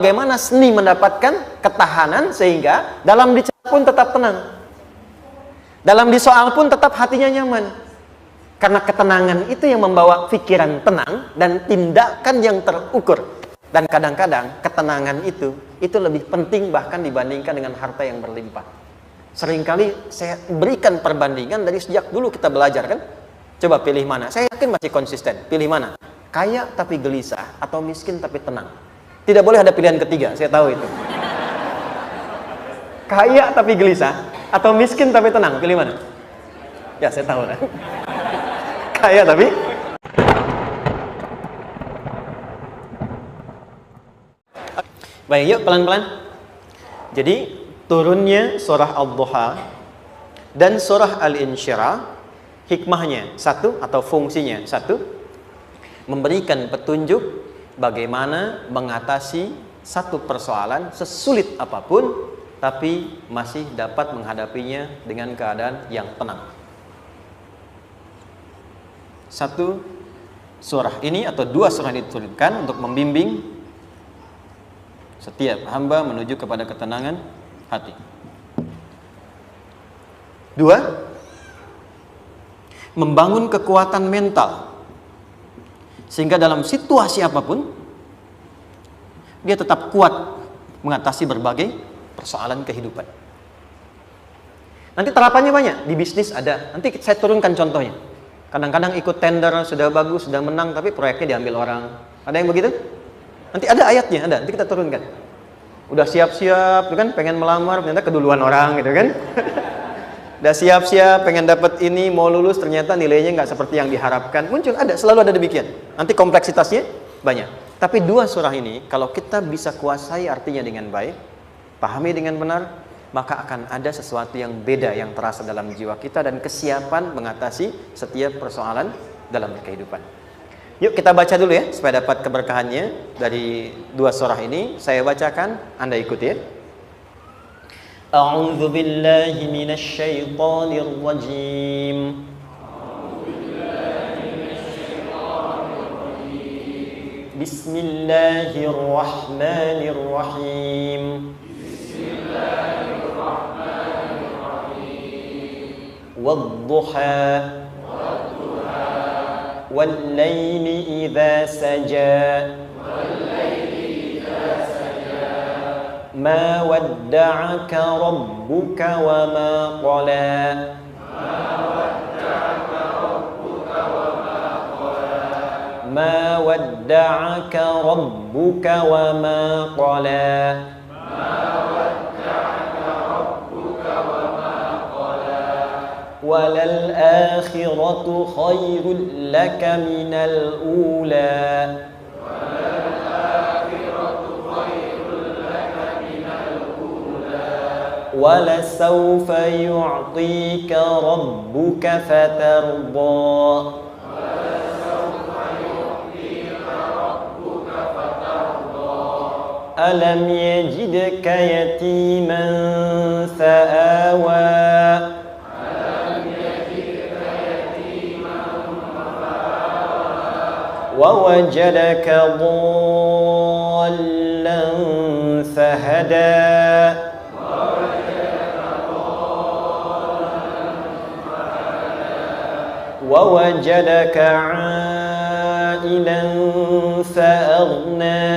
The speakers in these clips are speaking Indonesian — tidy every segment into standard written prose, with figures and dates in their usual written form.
Bagaimana seni mendapatkan ketahanan sehingga dalam bicara pun tetap tenang, dalam disoal pun tetap hatinya nyaman. Karena ketenangan itu yang membawa pikiran tenang dan tindakan yang terukur. Dan kadang-kadang ketenangan itu lebih penting bahkan dibandingkan dengan harta yang berlimpah. Seringkali saya berikan perbandingan dari sejak dulu kita belajar kan. Coba pilih mana? Saya yakin masih konsisten. Pilih mana? Kaya tapi gelisah atau miskin tapi tenang? Tidak boleh ada pilihan ketiga, saya tahu itu. Kaya tapi gelisah atau miskin tapi tenang, pilih mana? Ya, saya tahu lah. Kaya tapi baik, yuk pelan-pelan. Jadi turunnya surah Ad-Duha dan surah Al-Insyirah, hikmahnya satu atau fungsinya satu, memberikan petunjuk bagaimana mengatasi satu persoalan sesulit apapun, tapi masih dapat menghadapinya dengan keadaan yang tenang. Satu surah ini atau dua surah ini diturunkan untuk membimbing setiap hamba menuju kepada ketenangan hati. Dua, membangun kekuatan mental sehingga dalam situasi apapun dia tetap kuat mengatasi berbagai persoalan kehidupan. Nanti terapannya banyak, di bisnis ada. Nanti saya turunkan contohnya. Kadang-kadang ikut tender, sudah bagus, sudah menang, tapi proyeknya diambil orang. Ada yang begitu? Nanti ada ayatnya, ada. Nanti kita turunkan. Udah siap-siap, kan pengen melamar, ternyata keduluan orang gitu kan. Udah siap-siap, pengen dapat ini, mau lulus, ternyata nilainya nggak seperti yang diharapkan. Muncul, ada, selalu ada demikian. Nanti kompleksitasnya banyak. Tapi dua surah ini, kalau kita bisa kuasai artinya dengan baik, pahami dengan benar, maka akan ada sesuatu yang beda yang terasa dalam jiwa kita dan kesiapan mengatasi setiap persoalan dalam kehidupan. Yuk kita baca dulu ya, supaya dapat keberkahannya dari dua surah ini. Saya bacakan, Anda ikuti ya. أعوذ بالله من الشيطان الرجيم بسم الله الرحمن الرحيم والضحى والليل إذا سجى ما ودعك ربك وما قلى ما ودعك ربك وما قلى وللآخرة خير لك من الأولى ولسوف يعطيك ربك فترضى ألم يجدك يتيما فآوى ووجدك ضالا فهدى ووجدك عائلا فأغنى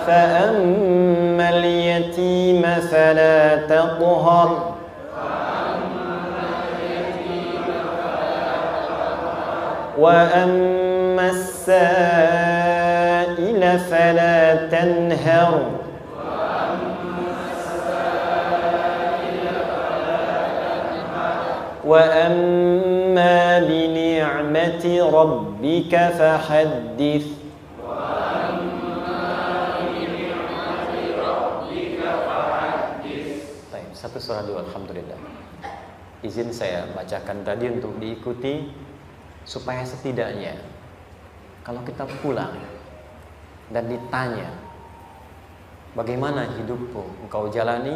فأما اليتيم فلا تقهر وأما السائل فلا تنهر وأما بنعمة ربك فحدث. Satu surah dua, alhamdulillah. Izin saya bacakan tadi untuk diikuti supaya setidaknya kalau kita pulang dan ditanya bagaimana hidupmu engkau jalani,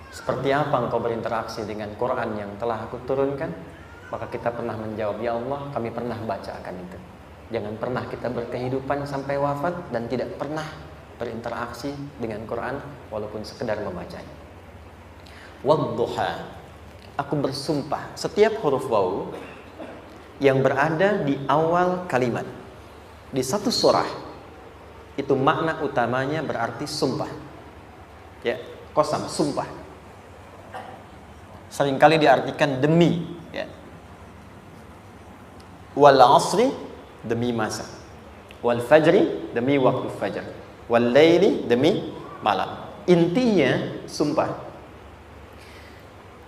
seperti apa engkau berinteraksi dengan Quran yang telah aku turunkan, Maka kita pernah menjawab, ya Allah, kami pernah baca akan itu. Jangan pernah kita berkehidupan sampai wafat dan tidak pernah berinteraksi dengan Quran walaupun sekedar membacanya. Wadduha, aku bersumpah, setiap huruf waw yang berada di awal kalimat di satu surah itu makna utamanya berarti sumpah. Ya, qasam, sumpah. Seringkali diartikan demi, ya. Wal asri, demi masa. Wal fajri, demi waktu fajar. Wal laili, demi malam. Intinya sumpah.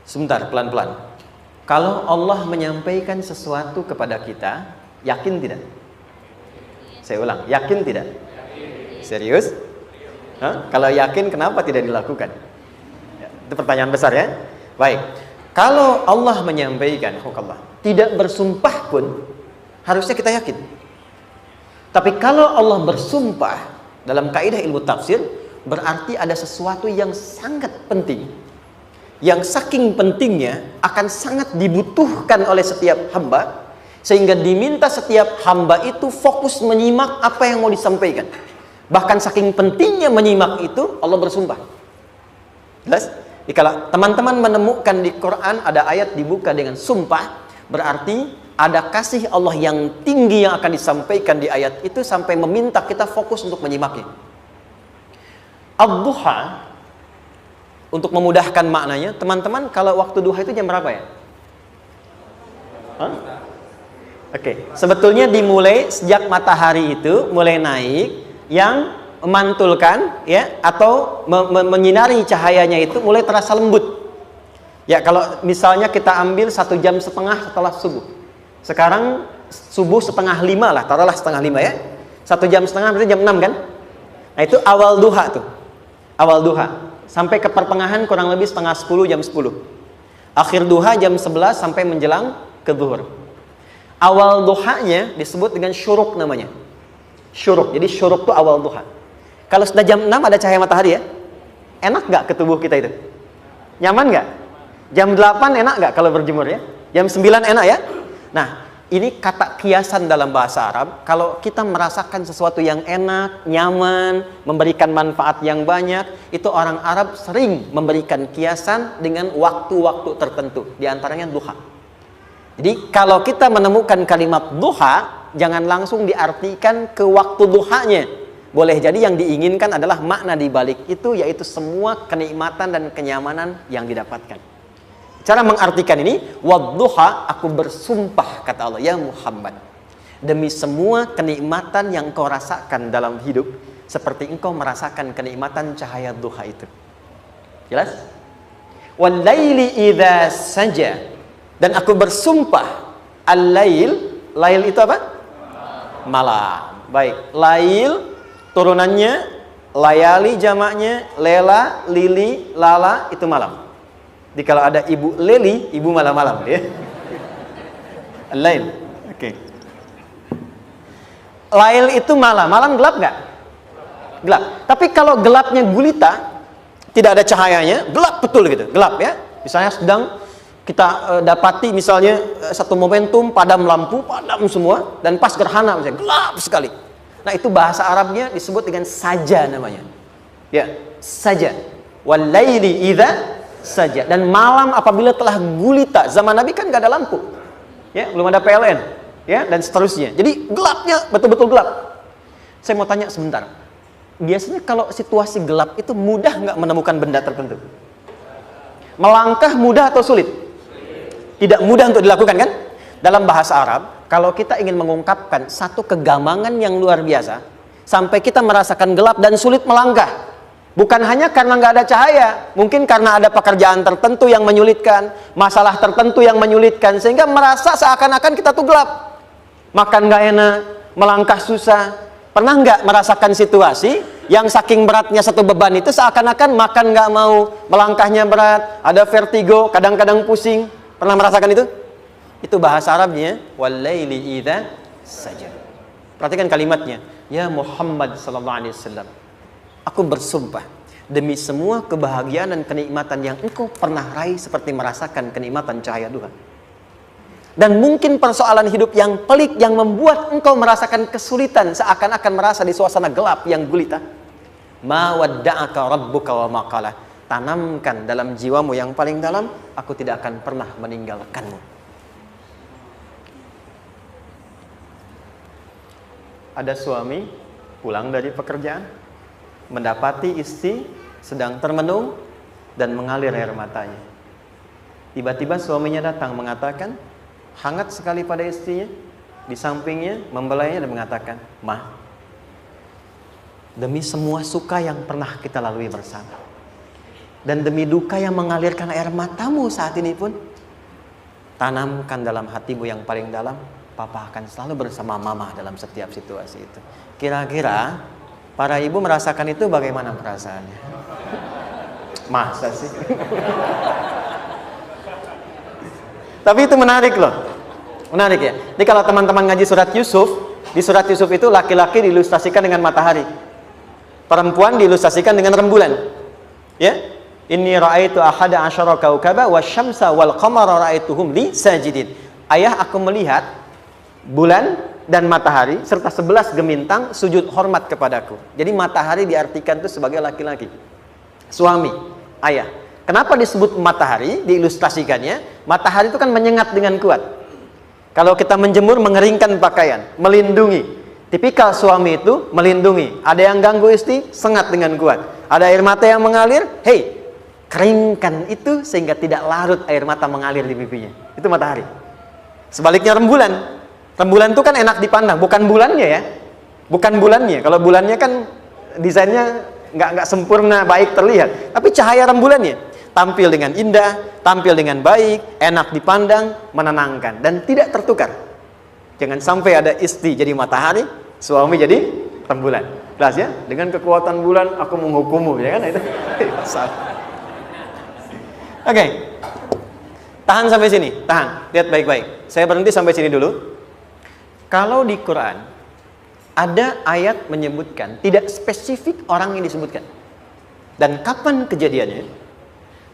Sebentar, pelan-pelan. Kalau Allah menyampaikan sesuatu kepada kita, yakin tidak? Saya ulang, yakin tidak? Serius? Hah? Kalau yakin, kenapa tidak dilakukan? Ya, itu pertanyaan besar, ya. Baik. Kalau Allah menyampaikan, Allah tidak bersumpah pun harusnya kita yakin. Tapi kalau Allah bersumpah dalam kaidah ilmu tafsir, berarti ada sesuatu yang sangat penting, yang saking pentingnya akan sangat dibutuhkan oleh setiap hamba, sehingga diminta setiap hamba itu fokus menyimak apa yang mau disampaikan. Bahkan saking pentingnya menyimak itu, Allah bersumpah. Jelas? Jika teman-teman menemukan di Quran ada ayat dibuka dengan sumpah, berarti ada kasih Allah yang tinggi yang akan disampaikan di ayat itu sampai meminta kita fokus untuk menyimaknya. Ad-duha, untuk memudahkan maknanya, teman-teman kalau waktu duha itu jam berapa ya? Oke, sebetulnya dimulai sejak matahari itu mulai naik, yang memantulkan, ya, atau menyinari cahayanya itu mulai terasa lembut. Ya, kalau misalnya kita ambil 1,5 jam setelah subuh. Sekarang subuh 4:30 lah, taruhlah 4:30 ya. 1,5 jam berarti jam 6 kan? Nah, itu awal duha tuh. Awal duha. Sampai ke pertengahan kurang lebih 9:30, jam 10. Akhir duha jam 11 sampai menjelang ke zuhur. Awal duhanya disebut dengan syuruk namanya. Syuruk. Jadi syuruk itu awal duha. Kalau sudah jam 6 ada cahaya matahari ya, enak nggak ke tubuh kita itu? Nyaman nggak? Jam 8 enak nggak kalau berjemur ya? Jam 9 enak ya? Nah, ini kata kiasan dalam bahasa Arab. Kalau kita merasakan sesuatu yang enak, nyaman, memberikan manfaat yang banyak, itu orang Arab sering memberikan kiasan dengan waktu-waktu tertentu. Di antaranya duha. Jadi kalau kita menemukan kalimat duha, jangan langsung diartikan ke waktu duhanya. Boleh jadi yang diinginkan adalah makna di balik itu, yaitu semua kenikmatan dan kenyamanan yang didapatkan. Cara mengartikan ini, wadduha, aku bersumpah, kata Allah, ya Muhammad, demi semua kenikmatan yang kau rasakan dalam hidup, seperti engkau merasakan kenikmatan cahaya duha itu. Jelas? Wal laili idza saja, dan aku bersumpah, al-lail, lail itu apa? Malam. Baik, lail turunannya, layali jamaknya, lela, lili, lala, itu malam. Jadi kalau ada ibu leli, ibu malam-malam ya. Lail. Oke. Lail itu malam. Malam gelap nggak? Gelap. Tapi kalau gelapnya gulita, tidak ada cahayanya, gelap betul gitu. Gelap ya. Misalnya sedang kita dapati misalnya satu momentum padam lampu, padam semua, dan pas gerhana misalnya gelap sekali. Nah, itu bahasa Arabnya disebut dengan saja namanya. Ya, saja. Wal laili idza saja. Dan malam apabila telah gulita. Zaman Nabi kan nggak ada lampu. Ya, belum ada PLN, ya, dan seterusnya. Jadi gelapnya betul-betul gelap. Saya mau tanya sebentar. Biasanya kalau situasi gelap itu mudah nggak menemukan benda tertentu? Melangkah mudah atau sulit? Tidak mudah untuk dilakukan kan? Dalam bahasa Arab, kalau kita ingin mengungkapkan satu kegamangan yang luar biasa, sampai kita merasakan gelap dan sulit melangkah, bukan hanya karena nggak ada cahaya, mungkin karena ada pekerjaan tertentu yang menyulitkan, masalah tertentu yang menyulitkan, sehingga merasa seakan-akan kita tuh gelap, makan nggak enak, melangkah susah. Pernah nggak merasakan situasi yang saking beratnya satu beban itu seakan-akan makan nggak mau, melangkahnya berat, ada vertigo, kadang-kadang pusing? Pernah merasakan itu? Itu bahasa Arabnya wal laili idza saja. Perhatikan kalimatnya, ya Muhammad sallallahu alaihi wasallam, aku bersumpah demi semua kebahagiaan dan kenikmatan yang engkau pernah raih seperti merasakan kenikmatan cahaya duha. Dan mungkin persoalan hidup yang pelik yang membuat engkau merasakan kesulitan, seakan-akan merasa di suasana gelap yang gulita. Ma wadda'aka rabbuka wa ma qala. Tanamkan dalam jiwamu yang paling dalam, aku tidak akan pernah meninggalkanmu. Ada suami pulang dari pekerjaan, mendapati istri sedang termenung dan mengalir air matanya. Tiba-tiba suaminya datang mengatakan, hangat sekali pada istrinya, di sampingnya membelainya dan mengatakan, "Ma, demi semua suka yang pernah kita lalui bersama, dan demi duka yang mengalirkan air matamu saat ini pun, tanamkan dalam hatimu yang paling dalam, Papa akan selalu bersama Mama dalam setiap situasi itu." Kira-kira para ibu merasakan itu bagaimana perasaannya? Masa sih? Tapi itu menarik loh. Menarik ya. Jadi kalau teman-teman ngaji surat Yusuf, di surat Yusuf itu laki-laki diilustrasikan dengan matahari, perempuan diilustrasikan dengan rembulan. Ya. Inni ra'aitu ahada asyara kaukaba wasyamsa wal qamara ra'aituhum li sajidin. Ayah, aku melihat bulan dan matahari serta 11 gemintang sujud hormat kepadaku. Jadi matahari diartikan itu sebagai laki-laki. Suami, ayah. Kenapa disebut matahari? Diilustrasikannya, matahari itu kan menyengat dengan kuat. Kalau kita menjemur, mengeringkan pakaian, melindungi. Tipikal suami itu melindungi. Ada yang ganggu istri, sengat dengan kuat. Ada air mata yang mengalir, hey, keringkan itu sehingga tidak larut air mata mengalir di pipinya. Itu matahari. Sebaliknya rembulan. Rembulan itu kan enak dipandang, bukan bulannya ya. Bukan bulannya. Kalau bulannya kan desainnya nggak sempurna, baik terlihat. Tapi cahaya rembulannya tampil dengan indah, tampil dengan baik, enak dipandang, menenangkan, dan tidak tertukar. Jangan sampai ada istri jadi matahari, suami jadi rembulan. Jelas ya? Dengan kekuatan bulan, aku menghukummu, ya kan? Itu salah. Oke. Tahan sampai sini, tahan. Lihat baik-baik. Saya berhenti sampai sini dulu. Kalau di Quran ada ayat menyebutkan, tidak spesifik orang yang disebutkan dan kapan kejadiannya,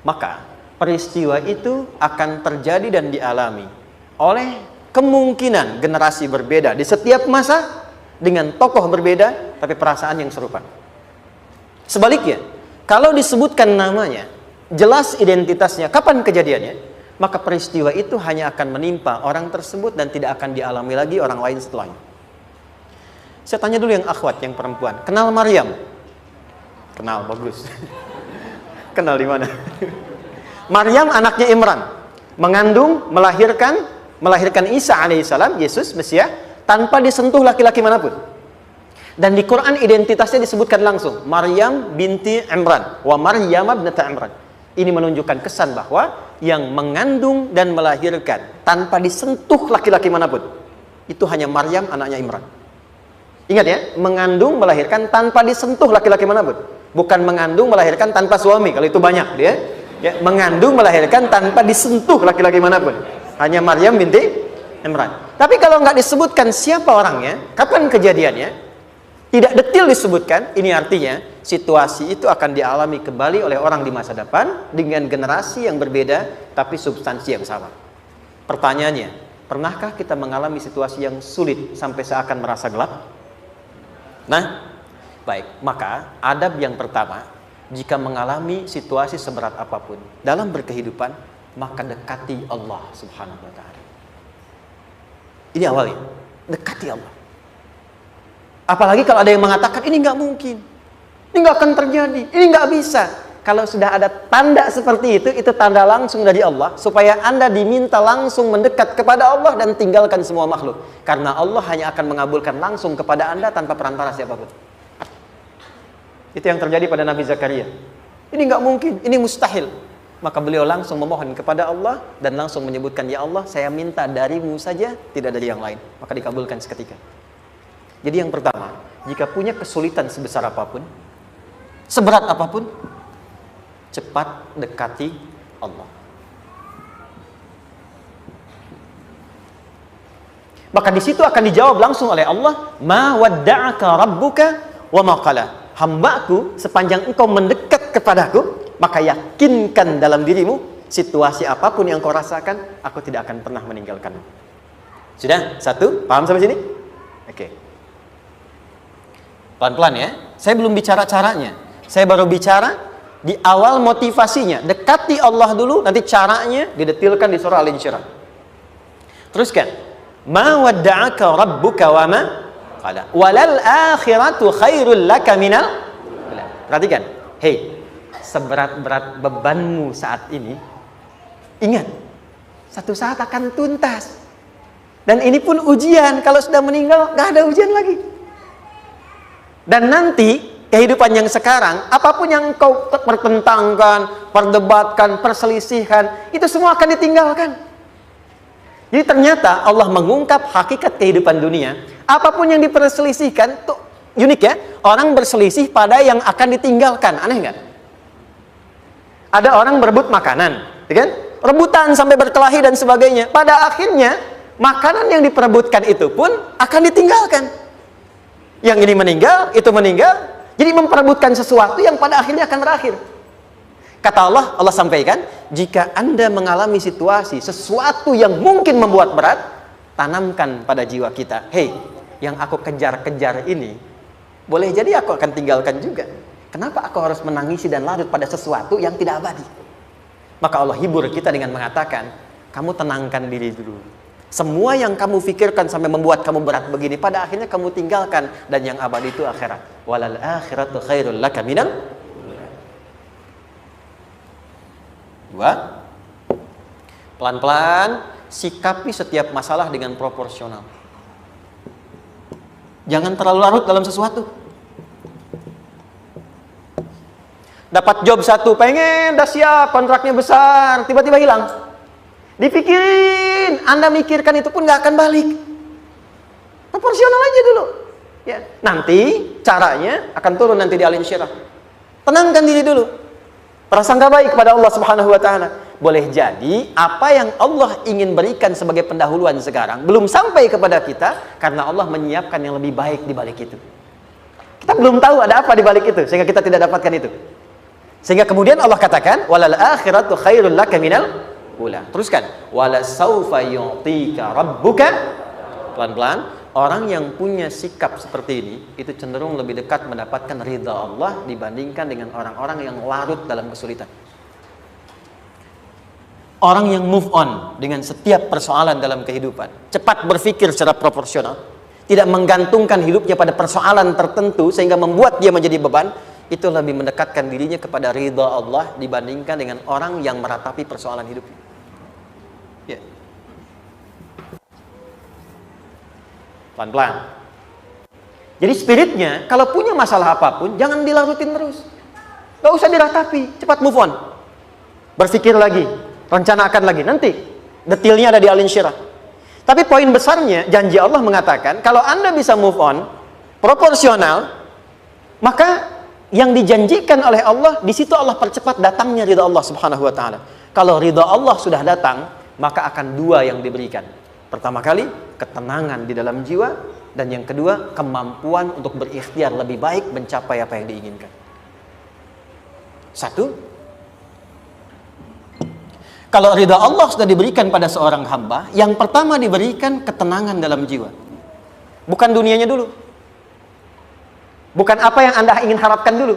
maka peristiwa itu akan terjadi dan dialami oleh kemungkinan generasi berbeda di setiap masa dengan tokoh berbeda tapi perasaan yang serupa. Sebaliknya, kalau disebutkan namanya, jelas identitasnya, kapan kejadiannya, maka peristiwa itu hanya akan menimpa orang tersebut dan tidak akan dialami lagi orang lain setelahnya. Saya tanya dulu yang akhwat, yang perempuan, kenal Maryam? Kenal, bagus. Kenal di mana? Maryam anaknya Imran, mengandung, melahirkan Isa alaihissalam, Yesus Mesias, tanpa disentuh laki-laki manapun. Dan di Quran identitasnya disebutkan langsung, Maryam binti Imran, wa Maryam ibnata Imran. Ini menunjukkan kesan bahwa yang mengandung dan melahirkan tanpa disentuh laki-laki manapun, itu hanya Maryam anaknya Imran. Ingat ya, mengandung, melahirkan tanpa disentuh laki-laki manapun. Bukan mengandung, melahirkan tanpa suami, kalau itu banyak dia. Ya, mengandung, melahirkan tanpa disentuh laki-laki manapun. Hanya Maryam binti Imran. Tapi kalau nggak disebutkan siapa orangnya, kapan kejadiannya, tidak detail disebutkan, ini artinya situasi itu akan dialami kembali oleh orang di masa depan dengan generasi yang berbeda, tapi substansi yang sama. Pertanyaannya, pernahkah kita mengalami situasi yang sulit sampai seakan merasa gelap? Nah, baik, maka adab yang pertama, jika mengalami situasi seberat apapun dalam berkehidupan, maka dekati Allah Subhanahu wa ta'ala. Ini awalnya, dekati Allah. Apalagi kalau ada yang mengatakan ini nggak mungkin, ini nggak akan terjadi, ini nggak bisa. Kalau sudah ada tanda seperti itu tanda langsung dari Allah, supaya Anda diminta langsung mendekat kepada Allah dan tinggalkan semua makhluk. Karena Allah hanya akan mengabulkan langsung kepada Anda tanpa perantara siapapun. Itu yang terjadi pada Nabi Zakaria. Ini nggak mungkin, ini mustahil. Maka beliau langsung memohon kepada Allah dan langsung menyebutkan, ya Allah, saya minta darimu saja, tidak dari yang lain. Maka dikabulkan seketika. Jadi yang pertama, jika punya kesulitan sebesar apapun, seberat apapun, cepat dekati Allah. Maka di situ akan dijawab langsung oleh Allah, ma wadda'aka rabbuka wa ma qala. Hambaku, sepanjang engkau mendekat kepadaku, maka yakinkan dalam dirimu, situasi apapun yang kau rasakan, aku tidak akan pernah meninggalkanmu. Sudah? Satu? Paham sampai sini? Oke. Pelan-pelan ya. Saya belum bicara caranya. Saya baru bicara di awal motivasinya. Dekati Allah dulu, nanti caranya didetilkan di surah Al-Insyirah. Teruskan. Ma wadda'aka rabbuka wa ma qala. Walal akhiratu khairul laka minal. Perhatikan. Hei, seberat-berat bebanmu saat ini, ingat, satu saat akan tuntas. Dan ini pun ujian. Kalau sudah meninggal, gak ada ujian lagi. Dan nanti, kehidupan yang sekarang, apapun yang kau pertentangkan, perdebatkan, perselisihkan, itu semua akan ditinggalkan. Jadi ternyata Allah mengungkap hakikat kehidupan dunia. Apapun yang diperselisihkan, tuh unik ya. Orang berselisih pada yang akan ditinggalkan. Aneh nggak? Ada orang berebut makanan, ya kan? Rebutan sampai berkelahi dan sebagainya. Pada akhirnya, makanan yang diperebutkan itu pun akan ditinggalkan. Yang ini meninggal, itu meninggal. Jadi memperebutkan sesuatu yang pada akhirnya akan berakhir. Kata Allah, Allah sampaikan, jika Anda mengalami situasi, sesuatu yang mungkin membuat berat, tanamkan pada jiwa kita, hei, yang aku kejar-kejar ini, boleh jadi aku akan tinggalkan juga. Kenapa aku harus menangisi dan larut pada sesuatu yang tidak abadi? Maka Allah hibur kita dengan mengatakan, kamu tenangkan diri dulu. Semua yang kamu pikirkan sampai membuat kamu berat begini, pada akhirnya kamu tinggalkan. Dan yang abadi itu akhirat. Walal akhiratu khairul laka minal. Dua, pelan-pelan sikapi setiap masalah dengan proporsional. Jangan terlalu larut dalam sesuatu. Dapat job satu, pengen, dah siap, kontraknya besar, tiba-tiba hilang. Dipikirin, Anda mikirkan itu pun gak akan balik. Proporsional aja dulu. Ya, nanti caranya akan turun nanti di Al-Insyirah. Tenangkan diri dulu. Prasangka baik kepada Allah Subhanahu wa taala. Boleh jadi apa yang Allah ingin berikan sebagai pendahuluan sekarang belum sampai kepada kita karena Allah menyiapkan yang lebih baik di balik itu. Kita belum tahu ada apa di balik itu sehingga kita tidak dapatkan itu. Sehingga kemudian Allah katakan walal akhiratu khairul laka minal ula. Teruskan wala saufa yu'tika rabbuka. Pelan-pelan. Orang yang punya sikap seperti ini itu cenderung lebih dekat mendapatkan ridha Allah dibandingkan dengan orang-orang yang larut dalam kesulitan. Orang yang move on dengan setiap persoalan dalam kehidupan, cepat berpikir secara proporsional, tidak menggantungkan hidupnya pada persoalan tertentu sehingga membuat dia menjadi beban, itu lebih mendekatkan dirinya kepada ridha Allah dibandingkan dengan orang yang meratapi persoalan hidupnya. Ya. Pelan-pelan. Jadi spiritnya, kalau punya masalah apapun, jangan dilarutin terus. Gak usah diratapi, cepat move on. Berpikir lagi, rencanakan lagi. Nanti, detailnya ada di Al-Insyirah. Tapi poin besarnya, janji Allah mengatakan, kalau Anda bisa move on, proporsional, maka yang dijanjikan oleh Allah, di situ Allah percepat datangnya ridha Allah Subhanahu wa ta'ala. Kalau ridha Allah sudah datang, maka akan dua yang diberikan. Pertama kali, ketenangan di dalam jiwa. Dan yang kedua, kemampuan untuk berikhtiar lebih baik mencapai apa yang diinginkan. Satu, kalau ridha Allah sudah diberikan pada seorang hamba, yang pertama diberikan ketenangan dalam jiwa. Bukan dunianya dulu. Bukan apa yang Anda ingin harapkan dulu.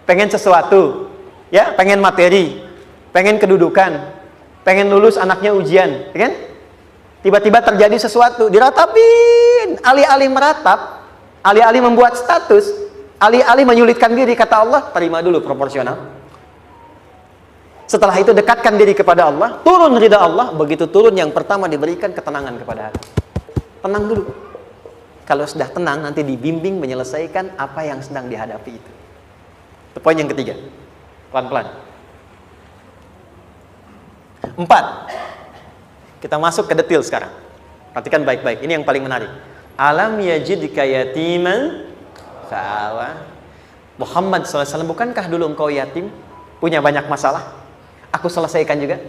Pengen sesuatu, ya, pengen materi, pengen kedudukan, pengen lulus anaknya ujian, ya kan? Tiba-tiba terjadi sesuatu, diratapin, alih-alih meratap, alih-alih membuat status, alih-alih menyulitkan diri, kata Allah, terima dulu proporsional. Setelah itu dekatkan diri kepada Allah, turun ridha Allah, begitu turun yang pertama diberikan ketenangan kepada hati. Tenang dulu. Kalau sudah tenang, nanti dibimbing menyelesaikan apa yang sedang dihadapi itu. Itu poin yang ketiga. Pelan-pelan. 4. Kita masuk ke detail sekarang. Perhatikan baik-baik. Ini yang paling menarik. Alam yajidka yatiman fa'awa. Muhammad SAW, bukankah dulu engkau yatim? Punya banyak masalah? Aku selesaikan juga.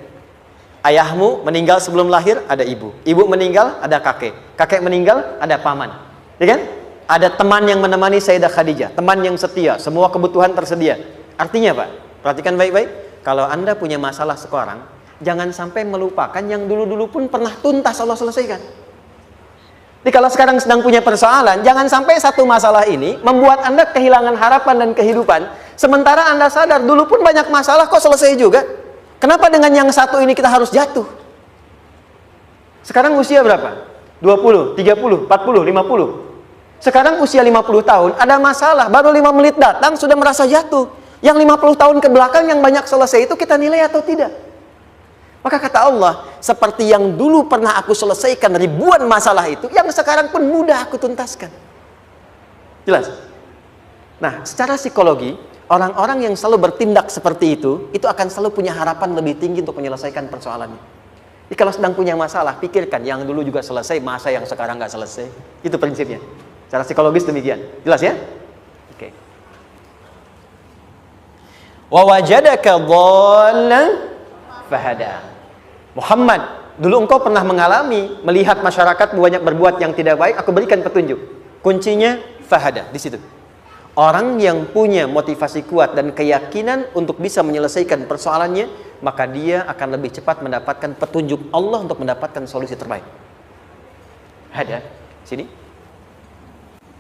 Ayahmu meninggal sebelum lahir, ada ibu. Ibu meninggal, ada kakek. Kakek meninggal, ada paman. Ya kan? Ada teman yang menemani Sayyidah Khadijah. Teman yang setia. Semua kebutuhan tersedia. Artinya apa? Perhatikan baik-baik. kalau Anda punya masalah sekarang, jangan sampai melupakan yang dulu-dulu pun pernah tuntas Allah selesaikan. Jadi kalau sekarang sedang punya persoalan, jangan sampai satu masalah ini membuat Anda kehilangan harapan dan kehidupan. Sementara Anda sadar, dulu pun banyak masalah kok selesai juga. Kenapa dengan yang satu ini kita harus jatuh? Sekarang usia berapa? 20, 30, 40, 50. Sekarang usia 50 tahun, ada masalah, baru 5 menit datang sudah merasa jatuh. Yang 50 tahun ke belakang yang banyak selesai itu kita nilai atau tidak? Maka kata Allah, seperti yang dulu pernah aku selesaikan ribuan masalah itu, yang sekarang pun mudah aku tuntaskan. Jelas? Nah, secara psikologi, orang-orang yang selalu bertindak seperti itu akan selalu punya harapan lebih tinggi untuk menyelesaikan persoalannya. Jadi kalau sedang punya masalah, pikirkan yang dulu juga selesai, masa yang sekarang nggak selesai. Itu prinsipnya. Secara psikologis demikian. Jelas ya? Oke. Wa wajadaka dhallan fahada. Muhammad, dulu engkau pernah mengalami melihat masyarakat banyak berbuat yang tidak baik, aku berikan petunjuk. Kuncinya fahada di situ. Orang yang punya motivasi kuat dan keyakinan untuk bisa menyelesaikan persoalannya, maka dia akan lebih cepat mendapatkan petunjuk Allah untuk mendapatkan solusi terbaik. Ada sini.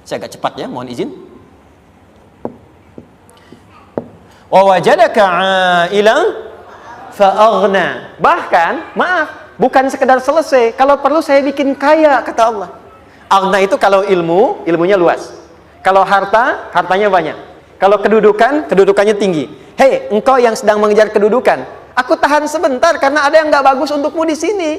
Saya agak cepat ya, mohon izin. Wa wajadaka 'ailan fa'aghna. Bahkan, maaf, bukan sekedar selesai. Kalau perlu saya bikin kaya, kata Allah. Aghna itu kalau ilmunya luas. Kalau harta, hartanya banyak. Kalau kedudukan, kedudukannya tinggi. Hei, engkau yang sedang mengejar kedudukan, aku tahan sebentar karena ada yang nggak bagus untukmu di sini.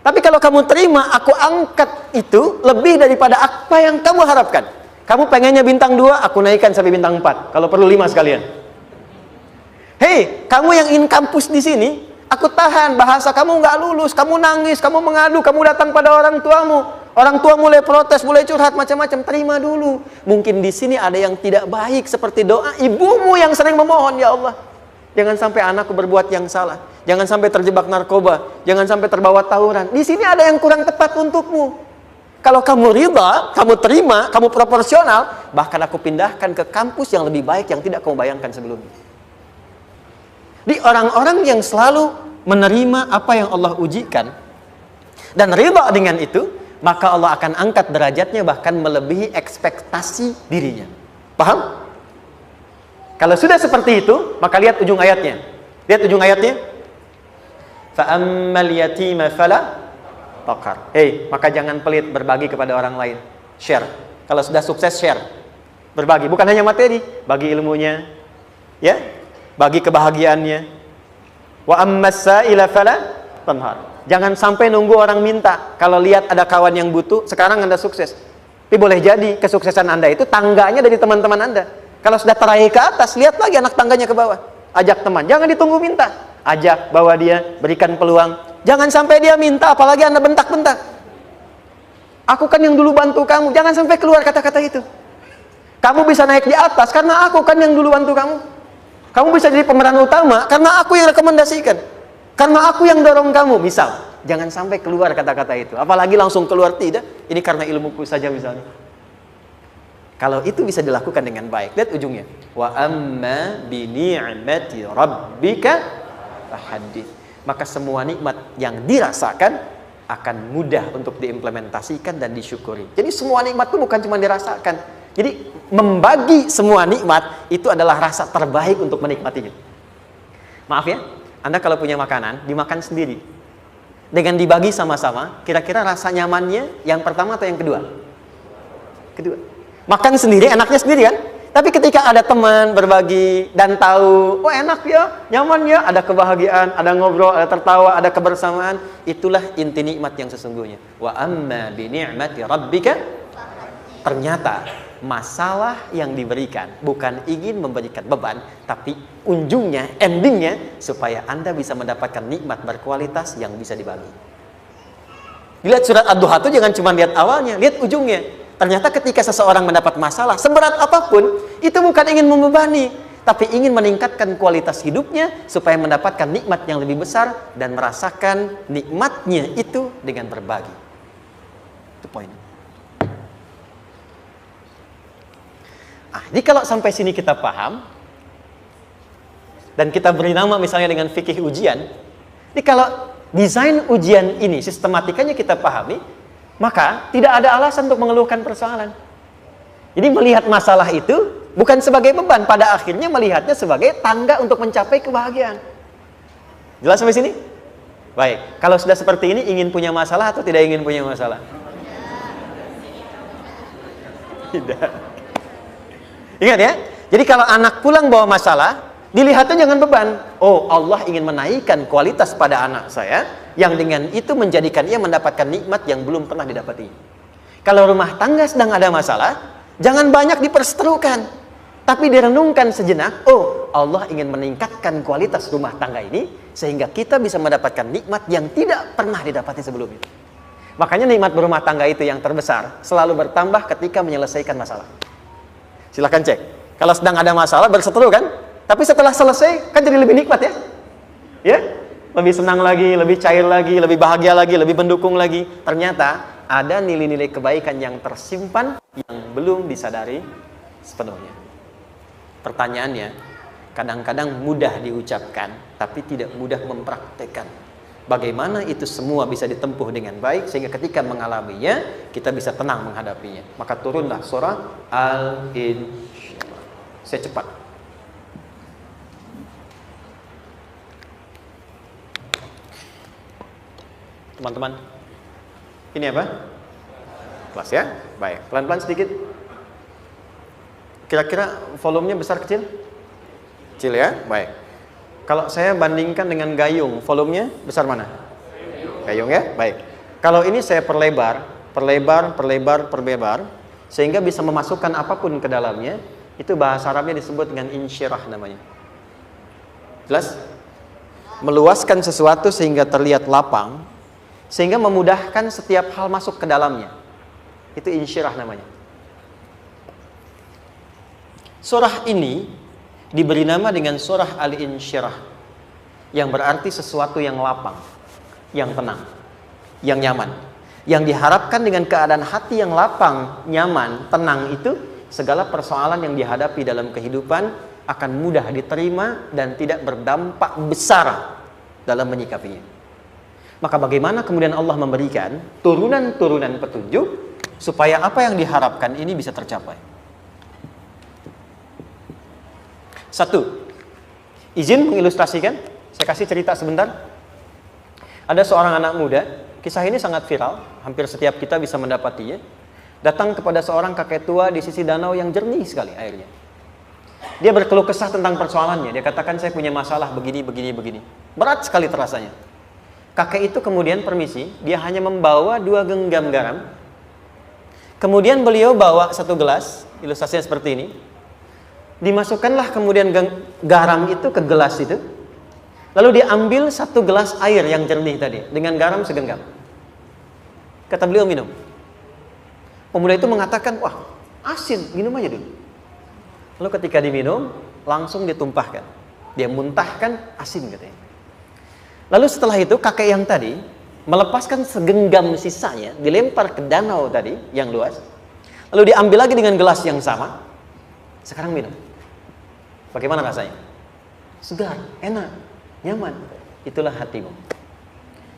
Tapi kalau kamu terima, aku angkat itu lebih daripada apa yang kamu harapkan. Kamu pengennya bintang 2, aku naikkan sampai bintang 4. Kalau perlu 5 sekalian. Hei, kamu yang ingin kampus di sini, aku tahan. Bahasa kamu nggak lulus, kamu nangis, kamu mengadu, kamu datang pada orang tuamu. Orang tua mulai protes, mulai curhat, macam-macam. Terima dulu. Mungkin di sini ada yang tidak baik, seperti doa ibumu yang sering memohon, ya Allah, jangan sampai anakku berbuat yang salah. Jangan sampai terjebak narkoba. Jangan sampai terbawa tawuran. Di sini ada yang kurang tepat untukmu. Kalau kamu ridha, kamu terima, kamu proporsional, bahkan aku pindahkan ke kampus yang lebih baik yang tidak kamu bayangkan sebelumnya. Di orang-orang yang selalu menerima apa yang Allah ujikan dan ridha dengan itu, maka Allah akan angkat derajatnya bahkan melebihi ekspektasi dirinya. Paham? Kalau sudah seperti itu, maka lihat ujung ayatnya. Lihat ujung ayatnya. Fa ammal yatima fala taqhar. Maka jangan pelit berbagi kepada orang lain. Share. Kalau sudah sukses, share. Berbagi, bukan hanya materi, bagi ilmunya, ya. Bagi kebahagiaannya. Wa ammas sa'ila fala tanhar. Jangan sampai nunggu orang minta. Kalau lihat ada kawan yang butuh, sekarang Anda sukses. Tapi boleh jadi kesuksesan Anda itu tangganya dari teman-teman Anda. Kalau sudah teraih ke atas, lihat lagi anak tangganya ke bawah. Ajak teman, jangan ditunggu minta. Ajak, bawa dia, berikan peluang. Jangan sampai dia minta, apalagi Anda bentak-bentak. Aku kan yang dulu bantu kamu. Jangan sampai keluar kata-kata itu. Kamu bisa naik di atas karena aku kan yang dulu bantu kamu. Kamu bisa jadi pemeran utama karena aku yang rekomendasikan. Karena aku yang dorong kamu, misal. Jangan sampai keluar kata-kata itu. Apalagi langsung keluar, tidak. Ini karena ilmuku saja misalnya. Kalau itu bisa dilakukan dengan baik. Lihat ujungnya. Wa amma bi ni'mati rabbika fahaddits. Maka semua nikmat yang dirasakan akan mudah untuk diimplementasikan dan disyukuri. Jadi semua nikmat itu bukan cuma dirasakan. Jadi membagi semua nikmat itu adalah rasa terbaik untuk menikmatinya. Maaf ya, Anda kalau punya makanan, dimakan sendiri. Dengan dibagi sama-sama, kira-kira rasa nyamannya yang pertama atau yang kedua? Kedua. Makan sendiri, enaknya sendiri kan? Tapi ketika ada teman berbagi dan tahu, oh enak ya, nyaman ya, ada kebahagiaan, ada ngobrol, ada tertawa, ada kebersamaan, itulah inti nikmat yang sesungguhnya. Wa amma bi ni'mati rabbika. Ternyata masalah yang diberikan bukan ingin memberikan beban, tapi ujungnya, endingnya supaya Anda bisa mendapatkan nikmat berkualitas yang bisa dibagi. Lihat surat Ad-Duha itu jangan cuma lihat awalnya, lihat ujungnya. Ternyata ketika seseorang mendapat masalah seberat apapun, itu bukan ingin membebani, tapi ingin meningkatkan kualitas hidupnya supaya mendapatkan nikmat yang lebih besar dan merasakan nikmatnya itu dengan berbagi. Itu poin. Jadi kalau sampai sini kita paham, dan kita beri nama misalnya dengan fikih ujian. Jadi kalau desain ujian ini sistematikanya kita pahami, maka tidak ada alasan untuk mengeluhkan persoalan. Jadi melihat masalah itu bukan sebagai beban, pada akhirnya melihatnya sebagai tangga untuk mencapai kebahagiaan. Jelas sampai sini? Baik, kalau sudah seperti ini, ingin punya masalah atau tidak ingin punya masalah? Tidak. Ingat ya, jadi kalau anak pulang bawa masalah, dilihatnya jangan beban. Oh, Allah ingin menaikkan kualitas pada anak saya, yang dengan itu menjadikan ia mendapatkan nikmat yang belum pernah didapati. Kalau rumah tangga sedang ada masalah, jangan banyak diperseterukan, tapi direnungkan sejenak. Oh, Allah ingin meningkatkan kualitas rumah tangga ini, sehingga kita bisa mendapatkan nikmat yang tidak pernah didapati sebelumnya. Makanya nikmat berumah tangga itu yang terbesar selalu bertambah ketika menyelesaikan masalah. Silahkan cek. Kalau sedang ada masalah berseteru kan? Tapi setelah selesai kan jadi lebih nikmat ya? Ya? Lebih senang lagi, lebih cair lagi, lebih bahagia lagi, lebih mendukung lagi. Ternyata ada nilai-nilai kebaikan yang tersimpan yang belum disadari sepenuhnya. Pertanyaannya, kadang-kadang mudah diucapkan tapi tidak mudah mempraktekkan. Bagaimana itu semua bisa ditempuh dengan baik sehingga ketika mengalaminya kita bisa tenang menghadapinya. Maka turunlah surah Al-Insyirah. Saya cepat. Teman-teman, ini apa? Kelas ya? Baik, pelan-pelan sedikit. Kira-kira volumenya besar kecil? Kecil ya? Baik. Kalau saya bandingkan dengan gayung, volumenya besar mana? Gayung ya? Baik. Kalau ini saya perlebar, sehingga bisa memasukkan apapun ke dalamnya, itu bahasa Arabnya disebut dengan insyirah namanya. Jelas? Meluaskan sesuatu sehingga terlihat lapang, sehingga memudahkan setiap hal masuk ke dalamnya. Itu insyirah namanya. Surah ini diberi nama dengan surah Al-Insyirah, yang berarti sesuatu yang lapang, yang tenang, yang nyaman. Yang diharapkan dengan keadaan hati yang lapang, nyaman, tenang itu, segala persoalan yang dihadapi dalam kehidupan akan mudah diterima dan tidak berdampak besar dalam menyikapinya. Maka bagaimana kemudian Allah memberikan turunan-turunan petunjuk supaya apa yang diharapkan ini bisa tercapai. Satu, izin mengilustrasikan, saya kasih cerita sebentar. Ada seorang anak muda, kisah ini sangat viral, hampir setiap kita bisa mendapatinya. Datang kepada seorang kakek tua di sisi danau yang jernih sekali airnya. Dia berkeluh kesah tentang persoalannya. Dia katakan, saya punya masalah begini. Berat sekali terasanya. Kakek itu kemudian permisi, dia hanya membawa 2 genggam garam. Kemudian beliau bawa 1 gelas, ilustrasinya seperti ini. Dimasukkanlah kemudian garam itu ke gelas itu. Lalu diambil 1 gelas air yang jernih tadi dengan garam segenggam. Kata beliau, minum. Pemuda itu mengatakan, wah asin, minum aja dulu. Lalu ketika diminum, langsung ditumpahkan. Dia muntahkan asin katanya. Lalu setelah itu kakek yang tadi melepaskan segenggam sisanya, dilempar ke danau tadi yang luas. Lalu diambil lagi dengan gelas yang sama. Sekarang minum. Bagaimana rasanya? Segar, enak, nyaman. Itulah hatimu.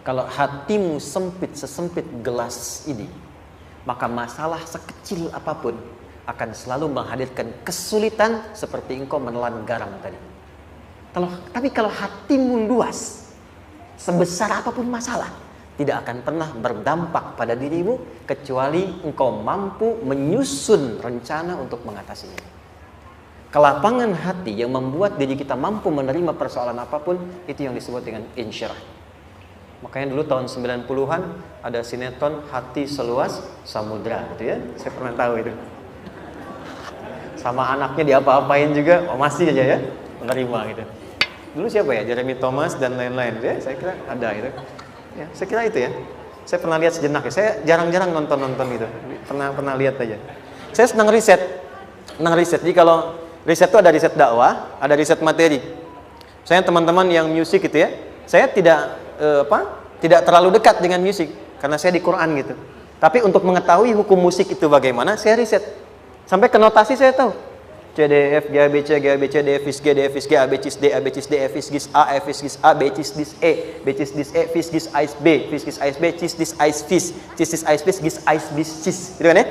Kalau hatimu sempit sesempit gelas ini, maka masalah sekecil apapun akan selalu menghadirkan kesulitan seperti engkau menelan garam tadi. Tapi kalau hatimu luas, sebesar apapun masalah, tidak akan pernah berdampak pada dirimu kecuali engkau mampu menyusun rencana untuk mengatasinya. Kelapangan hati yang membuat diri kita mampu menerima persoalan apapun, itu yang disebut dengan insyirah. Makanya dulu tahun 90-an ada sinetron Hati Seluas Samudra gitu ya. Saya pernah tahu itu. Sama anaknya diapa-apain juga, masih aja ya menerima gitu. Dulu siapa ya? Jeremy Thomas dan lain-lain ya. Saya kira ada gitu. Ya, saya kira itu ya. Saya pernah lihat sejenak ya. Saya jarang-jarang nonton gitu. Pernah lihat aja. Saya senang riset. Jadi kalau riset itu ada riset dakwah, ada riset materi. Saya teman-teman yang musik gitu ya, saya tidak tidak terlalu dekat dengan musik karena saya di Quran gitu. Tapi untuk mengetahui hukum musik itu bagaimana, saya riset. Sampai ke notasi saya tahu. C, D, E, F, G, A, B, C, G, A, B, C, D, E, Fis, G, D, E, Fis, G, A, B, Cis, D, A, B, Cis, D, E, Fis, Gis, A, E, Fis, Gis, A, B, Cis, Dis, E, B, Cis, Dis, E, Fis, Gis, Ais, B, Fis, Gis, Ais, B, Cis, Dis, Ais, Fis, Cis, Dis, Ais, Fis, Gis, Ais, Bis, Cis. Gitu kan ya?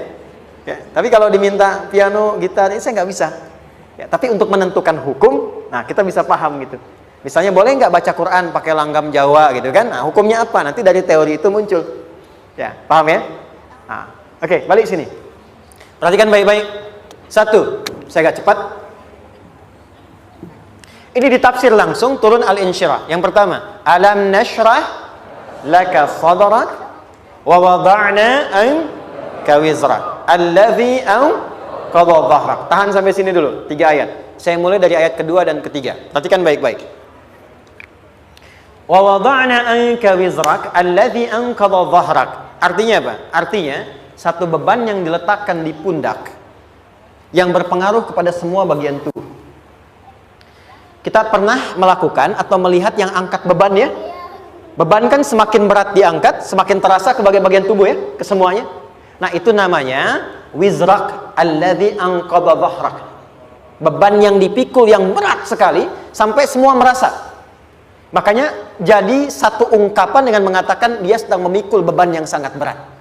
Ya, tapi kalau diminta piano, gitar, ini saya nggak bisa. Ya, tapi untuk menentukan hukum, nah kita bisa paham gitu. Misalnya boleh nggak baca Quran pakai langgam Jawa gitu kan? Nah hukumnya apa? Nanti dari teori itu muncul. Ya, paham ya? Nah, oke, balik sini. Perhatikan baik-baik. Satu, saya agak cepat. Ini ditafsir langsung turun Al-Insyirah. Yang pertama, alam nashrah laka sadrak wa wada'na anka wizrak allazi anqadha dhahrak. Tahan sampai sini dulu, 3 ayat. Saya mulai dari ayat kedua dan ketiga. Perhatikan baik-baik. Wa wada'na anka wizrak allazi anqadha dhahrak. Artinya apa? Artinya satu beban yang diletakkan di pundak yang berpengaruh kepada semua bagian tubuh. Kita pernah melakukan atau melihat yang angkat beban ya? Beban kan semakin berat diangkat, semakin terasa ke bagian-bagian tubuh ya, ke semuanya. Nah, itu namanya wizrak alladzi anqadha dhahrak. Beban yang dipikul yang berat sekali sampai semua merasa. Makanya jadi satu ungkapan dengan mengatakan dia sedang memikul beban yang sangat berat.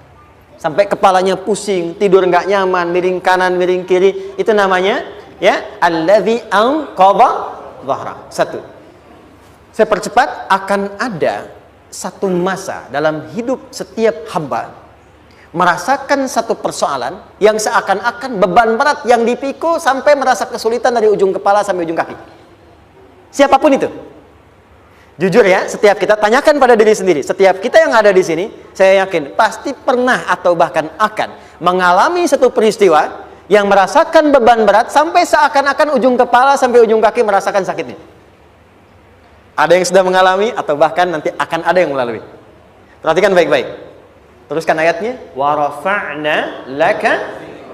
Sampai kepalanya pusing, tidur nggak nyaman, miring kanan, miring kiri. Itu namanya ya alladzi anqadha dhahrak. Satu. Saya percepat, akan ada satu masa dalam hidup setiap hamba merasakan satu persoalan yang seakan-akan beban berat yang dipikul sampai merasa kesulitan dari ujung kepala sampai ujung kaki. Siapapun itu. Jujur ya, setiap kita tanyakan pada diri sendiri. Setiap kita yang ada di sini, saya yakin pasti pernah atau bahkan akan mengalami satu peristiwa yang merasakan beban berat sampai seakan-akan ujung kepala sampai ujung kaki merasakan sakitnya. Ada yang sudah mengalami atau bahkan nanti akan ada yang melalui. Perhatikan baik-baik. Teruskan ayatnya. Wa rafa'na laka.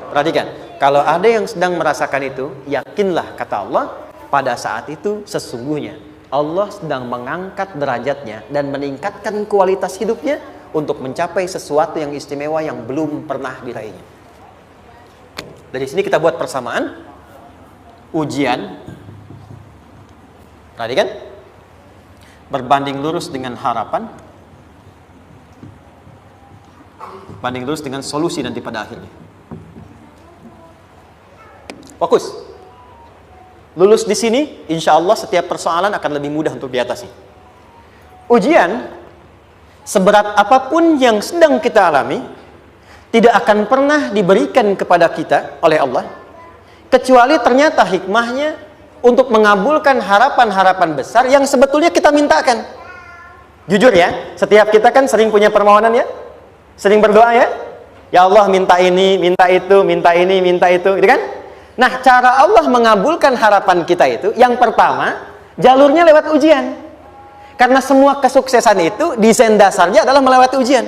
Perhatikan. Kalau ada yang sedang merasakan itu, yakinlah kata Allah, pada saat itu sesungguhnya Allah sedang mengangkat derajatnya dan meningkatkan kualitas hidupnya untuk mencapai sesuatu yang istimewa yang belum pernah diraihnya. Dari sini kita buat persamaan ujian, tadi kan berbanding lurus dengan harapan, banding lurus dengan solusi nanti pada akhirnya. Fokus. Lulus di sini, insya Allah setiap persoalan akan lebih mudah untuk diatasi. Ujian, seberat apapun yang sedang kita alami, tidak akan pernah diberikan kepada kita oleh Allah kecuali ternyata hikmahnya untuk mengabulkan harapan-harapan besar yang sebetulnya kita mintakan. Jujur ya, setiap kita kan sering punya permohonan ya, sering berdoa ya, ya Allah minta ini, minta itu, minta ini, minta itu, gitu kan? Nah, cara Allah mengabulkan harapan kita itu, yang pertama jalurnya lewat ujian. Karena semua kesuksesan itu desain dasarnya adalah melewati ujian.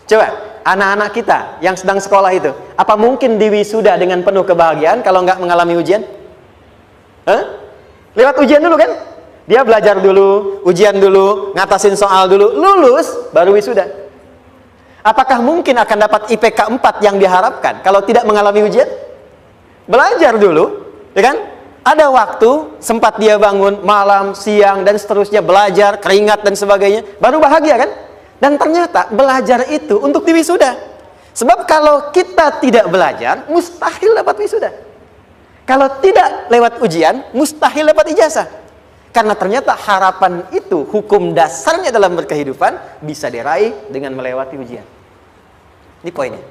Coba anak-anak kita yang sedang sekolah itu, apa mungkin diwisuda dengan penuh kebahagiaan kalau nggak mengalami ujian? Lewat ujian dulu kan? Dia belajar dulu, ujian dulu, ngatasin soal dulu, lulus, baru wisuda. Apakah mungkin akan dapat IPK 4 yang diharapkan kalau tidak mengalami ujian? Belajar dulu, ya kan? Ada waktu, sempat dia bangun, malam, siang, dan seterusnya, belajar, keringat, dan sebagainya, baru bahagia kan? Dan ternyata belajar itu untuk diwisuda. Sebab kalau kita tidak belajar, mustahil dapat wisuda. Kalau tidak lewat ujian, mustahil dapat ijazah. Karena ternyata harapan itu, hukum dasarnya dalam berkehidupan, bisa diraih dengan melewati ujian. Ini poinnya.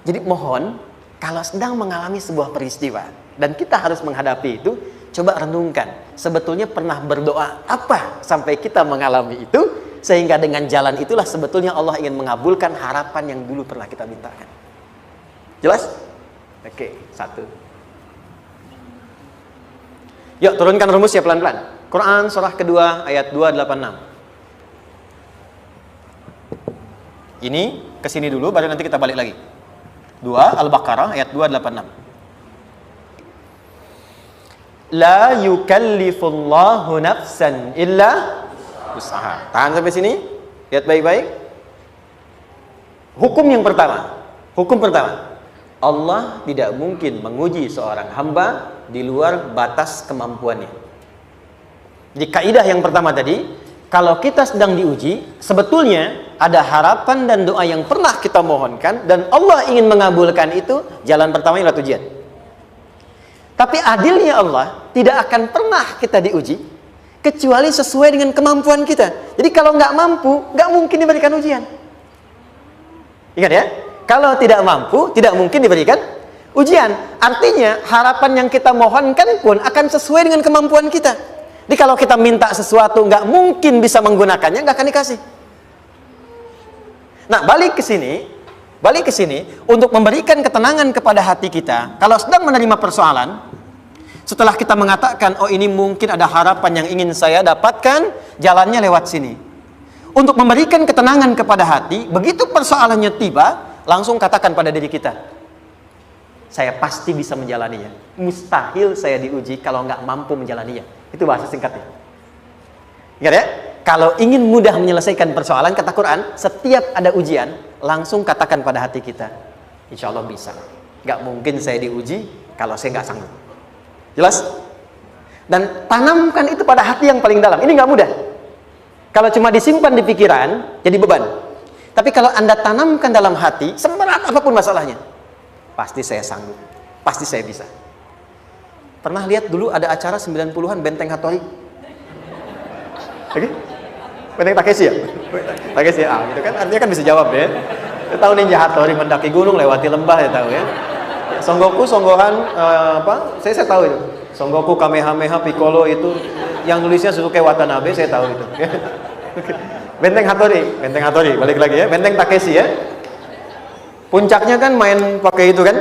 Jadi mohon, kalau sedang mengalami sebuah peristiwa, dan kita harus menghadapi itu, coba renungkan. Sebetulnya pernah berdoa apa sampai kita mengalami itu, sehingga dengan jalan itulah sebetulnya Allah ingin mengabulkan harapan yang dulu pernah kita mintakan. Jelas? Oke, satu. Yuk turunkan rumus ya pelan-pelan. Quran surah kedua ayat 286. Ini kesini dulu baru nanti kita balik lagi. 2 Al-Baqarah ayat 286. La yukallifullahu nafsan illa usaha. Tahan sampai sini. Lihat baik-baik. Hukum yang pertama. Hukum pertama. Allah tidak mungkin menguji seorang hamba di luar batas kemampuannya. Jadi kaidah yang pertama tadi, kalau kita sedang diuji, sebetulnya ada harapan dan doa yang pernah kita mohonkan dan Allah ingin mengabulkan itu, jalan pertama adalah ujian. Tapi adilnya Allah, tidak akan pernah kita diuji kecuali sesuai dengan kemampuan kita. Jadi kalau nggak mampu, nggak mungkin diberikan ujian. Ingat ya, kalau tidak mampu, tidak mungkin diberikan ujian. Artinya harapan yang kita mohonkan pun akan sesuai dengan kemampuan kita. Jadi kalau kita minta sesuatu nggak mungkin bisa menggunakannya, nggak akan dikasih. Nah, balik ke sini untuk memberikan ketenangan kepada hati kita. Kalau sedang menerima persoalan, setelah kita mengatakan, oh ini mungkin ada harapan yang ingin saya dapatkan, jalannya lewat sini. Untuk memberikan ketenangan kepada hati, begitu persoalannya tiba, langsung katakan pada diri kita, saya pasti bisa menjalaninya. Mustahil saya diuji kalau nggak mampu menjalaninya. Itu bahasa singkatnya. Ingat ya, kalau ingin mudah menyelesaikan persoalan, kata Quran, setiap ada ujian, langsung katakan pada hati kita, insya Allah bisa. Nggak mungkin saya diuji kalau saya nggak sanggup. Jelas? Dan tanamkan itu pada hati yang paling dalam. Ini nggak mudah. Kalau cuma disimpan di pikiran, jadi beban. Tapi kalau Anda tanamkan dalam hati, seberat apapun masalahnya, pasti saya sanggup, pasti saya bisa. Pernah lihat dulu ada acara 90-an Benteng Hattori? Oke? Benteng Takeshi ya? Takeshi ya? Gitu kan, artinya kan bisa jawab ya. Kita tahu Ninja Hattori mendaki gunung, lewati lembah, ya tahu ya. Son Goku, Son Gohan, saya tahu itu. Son Goku, Kamehameha, Piccolo itu, yang nulisnya Suzuki Watanabe, saya tahu itu. Benteng Hattori, balik lagi ya. Benteng Takeshi ya. Puncaknya kan main pakai itu kan,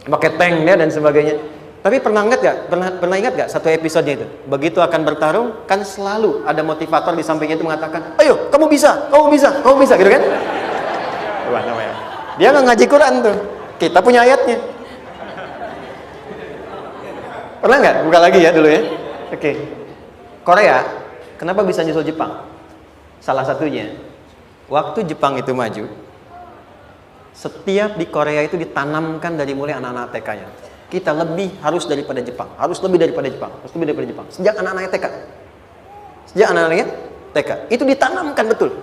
pakai tank ya dan sebagainya. Tapi pernah ingat gak satu episodenya itu? Begitu akan bertarung, kan selalu ada motivator di sampingnya itu mengatakan, ayo kamu bisa, gitu kan? Wah, namanya. Dia nggak ngaji Quran tuh, kita punya ayatnya. Pernah nggak? Buka lagi ya dulu ya. Oke. Korea, kenapa bisa nyusul Jepang? Salah satunya, waktu Jepang itu maju, setiap di Korea itu ditanamkan dari mulai anak-anak TK-nya. Kita harus lebih daripada Jepang. Sejak anak-anaknya TK. Itu ditanamkan betul.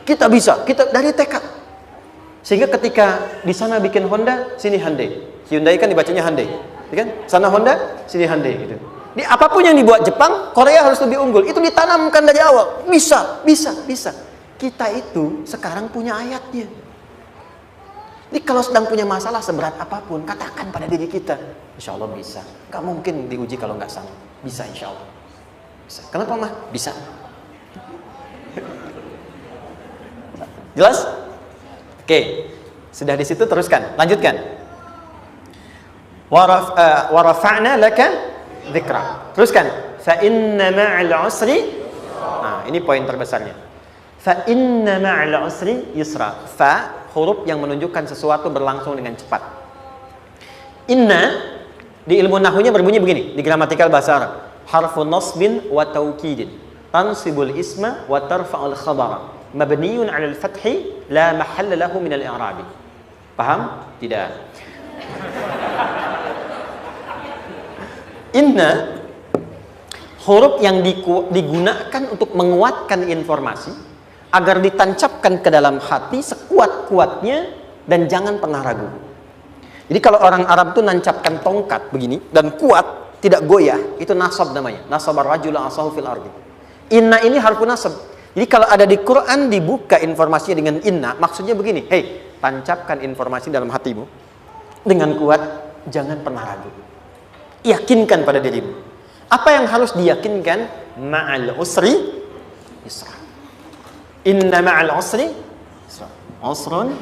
Kita bisa, kita dari TK. Sehingga ketika di sana bikin Honda, sini Hyundai. Hyundai kan dibacanya Hyundai, kan? Sana Honda, sini Hyundai gitu. Di apapun yang dibuat Jepang, Korea harus lebih unggul. Itu ditanamkan dari awal. Bisa. Kita itu sekarang punya ayatnya. Jadi kalau sedang punya masalah seberat apapun, katakan pada diri kita, insya Allah bisa. Gak mungkin diuji kalau nggak sanggup. Bisa insya Allah. Bisa. Kenapa mah? Bisa. Jelas? Oke. Sudah di situ teruskan. Lanjutkan. Warafa'na laka dzikra. Teruskan. Fa inna ma'al usri. Nah, ini poin terbesarnya. Fa inna ma'al usri yusra. Fa huruf yang menunjukkan sesuatu berlangsung dengan cepat. Inna di ilmu nahwunya berbunyi begini, di gramatikal bahasa Arab. Harfun nasbin wa taukidin. Tansibul isma wa tarfa'ul khabara. Mabniun 'alal fathi la mahalla lahu min al-i'rabi. Paham? Tidak. Inna huruf yang digunakan untuk menguatkan informasi agar ditancapkan ke dalam hati sekuat-kuatnya dan jangan pernah ragu. Jadi kalau orang Arab itu nancapkan tongkat begini dan kuat, tidak goyah, itu nasab namanya. Nasabar rajula asahu fil ardi. Inna ini harfun nasab. Jadi kalau ada di Quran dibuka informasinya dengan inna, maksudnya begini, hei, tancapkan informasi dalam hatimu dengan kuat, jangan pernah ragu. Yakinkan pada dirimu. Apa yang harus diyakinkan? Ma'al usri yusra. Inna ma'al usri yusra. Usrun